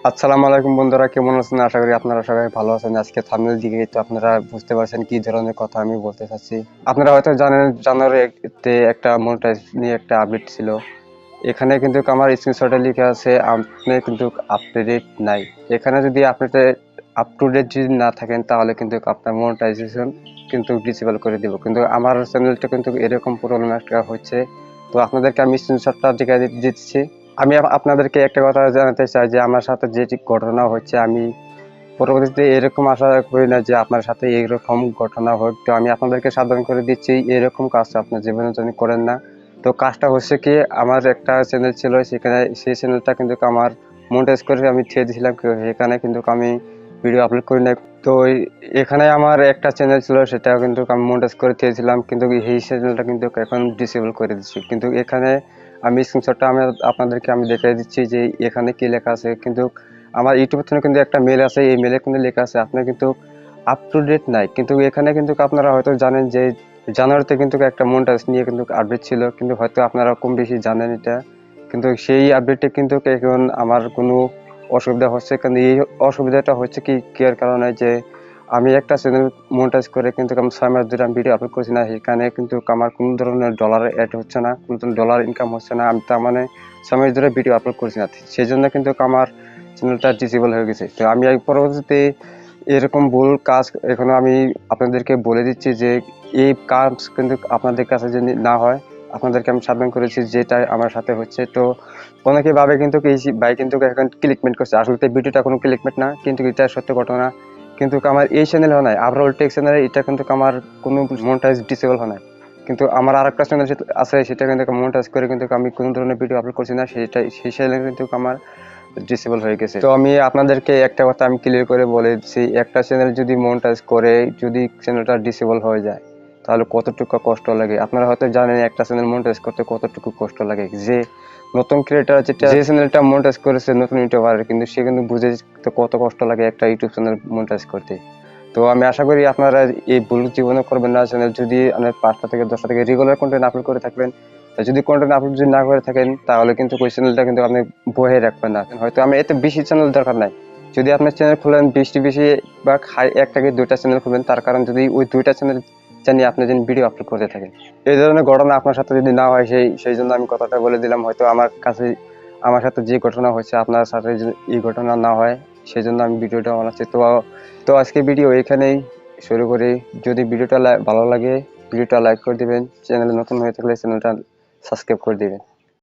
আসসালামু আলাইকুম বন্ধুরা, কেমন আছেন? আশা করি আপনারা সবাই ভালো আছেন। আজকে থাম্বনেল দিকে তো আপনারা বুঝতে পারছেন কি ধরনের কথা আমি বলতে চাচ্ছি। আপনারা হয়তো জানেন জানুয়ারিতে একটা মনিটাইজ নিয়ে একটা আপডেট ছিল। এখানে কিন্তু আমার স্ক্রিনশটে লিখে আছে আপনি কিন্তু আপ টু ডেট নাই। এখানে যদি আপনি আপ টু ডেট যদি না থাকেন তাহলে কিন্তু আপনার মনিটাইজেশন কিন্তু ডিসেবল করে দিব। কিন্তু আমার চ্যানেলটা কিন্তু এরকম প্রবলেম একটা হচ্ছে। তো আপনাদেরকে আমি স্ক্রিনশটটা দেখে দিচ্ছি। আমি আপনাদেরকে একটা কথা জানাতে চাই যে আমার সাথে যেটি ঘটনা হচ্ছে, আমি পরবর্তীতে এরকম আশা করি না যে আপনার সাথে এরকম ঘটনা হোক। তো আমি আপনাদেরকে সাবধান করে দিচ্ছি, এরকম কাজ আপনার জীবনে জন্য করেন না। তো কাজটা হচ্ছে কি, আমার একটা চ্যানেল ছিল, সেখানে সেই চ্যানেলটা কিন্তু আমার মনিটাইজ করে আমি ছেড়ে দিয়েছিলাম। এখানে কিন্তু আমি ভিডিও আপলোড করি না। তো এখানে আমার একটা চ্যানেল ছিল, সেটা কিন্তু আমি মনিটাইজ করে দিয়েছিলাম, কিন্তু এই চ্যানেলটা কিন্তু এখন ডিসেবল করে দিচ্ছি। কিন্তু এখানে আমি স্ক্রিনশটটা আপনাদেরকে আমি দেখিয়ে দিচ্ছি যে এখানে কি লেখা আছে। কিন্তু আমার ইউটিউবের জন্য কিন্তু একটা মেল আছে, এই মেলে কিন্তু লেখা আছে আপনার কিন্তু আপ টু ডেট নাই। কিন্তু এখানে কিন্তু আপনারা হয়তো জানেন যে জানুয়ারিতে কিন্তু একটা মনিটাইজ নিয়ে কিন্তু আপডেট ছিল, কিন্তু হয়তো আপনারা কম বেশি জানেন এটা। কিন্তু সেই আপডেটে কিন্তু এখন আমার কোনো অসুবিধা হচ্ছে। কিন্তু এই অসুবিধাটা হচ্ছে কি এর কারণে যে আমি একটা চ্যানেল মনিটাইজ করে কিন্তু আমি 6 মাস ধরে আমি ভিডিও আপলোড করছি না। সেখানে কিন্তু আমার কোনো ধরনের ডলার অ্যাড হচ্ছে না, কোনো ডলার ইনকাম হচ্ছে না। আমি তার মানে 6 মাস ধরে ভিডিও আপলোড করছি না, সেই জন্য কিন্তু আমার চ্যানেলটা ডিসেবল হয়ে গেছে। তো আমি পরবর্তীতে এরকম ভুল কাজ এখনো আমি আপনাদেরকে বলে দিচ্ছি যে এই কাজ কিন্তু আপনাদের কাছে যদি না হয়, আপনাদেরকে আমি সাবধান করেছি যেটা আমার সাথে হচ্ছে। তো অনেকে ভাবে কিন্তু এই ভাই কিন্তু এখন ক্লিকমেন্ট করছে, আসলে ভিডিওটা কোনো ক্লিকমেন্ট না, কিন্তু এটা সত্য ঘটনা। কিন্তু আমার এই চ্যানেল হয় নাই, আবরাল টেক চ্যানেলে এটা কিন্তু আমার কোনো মনিটাইজ ডিসেবল হয় নাই। কিন্তু আমার আরেকটা চ্যানেল আছে, সেটা কিন্তু মনিটাইজ করে কিন্তু আমি কোনো ধরনের ভিডিও আপলোড করছি না, সেই চ্যানেল কিন্তু আমার ডিসেবল হয়ে গেছে। তো আমি আপনাদেরকে একটা কথা আমি ক্লিয়ার করে বলে দিচ্ছি, একটা চ্যানেল যদি মনিটাইজ করে যদি চ্যানেলটা ডিসেবল হয়ে যায় তাহলে কতটুকু কষ্ট লাগে। আপনারা হয়তো জানেন একটা চ্যানেল মনিটাইজ করতে কতটুকু কষ্ট লাগে। যে নতুন ক্রিয়েটার যেটা যে চ্যানেলটা মনিটাইজ করেছে নতুন ইউটিউবার, কিন্তু সে কিন্তু বুঝে তো কত কষ্ট লাগে একটা ইউটিউব চ্যানেল মনিটাইজ করতে। তো আমি আশা করি আপনারা এই ভুল জীবনে করবেন না। চ্যানেল যদি আপনার 5টা থেকে 10টা থেকে রেগুলার কন্টেন্ট আপলোড করে থাকবেন, যদি কন্টেন্ট আপলোড যদি না করে থাকেন তাহলে কিন্তু ওই চ্যানেলটা কিন্তু আপনি বহে রাখবেন না। হয়তো আমি এতে বেশি চ্যানেল দরকার নাই, যদি আপনার চ্যানেল খুলেন বেশি বা হাই 1 থেকে 2টা চ্যানেল খুলবেন, তার কারণ যদি ওই 2টা চ্যানেল জানি আপনি যদি ভিডিও আপলোড করতে থাকেন। এই ধরনের ঘটনা আপনার সাথে যদি না হয়, সেই জন্য আমি কথাটা বলে দিলাম। হয়তো আমার সাথে যে ঘটনা হয়েছে আপনার সাথে এই ঘটনা না হয়, সেই জন্য আমি ভিডিওটা বানাচ্ছি। তো আজকে ভিডিও এখানেই শুরু করি। যদি ভিডিওটা ভালো লাগে ভিডিওটা লাইক করে দিবেন, চ্যানেলে নতুন হয়ে থাকলে চ্যানেলটা সাবস্ক্রাইব করে দিবেন।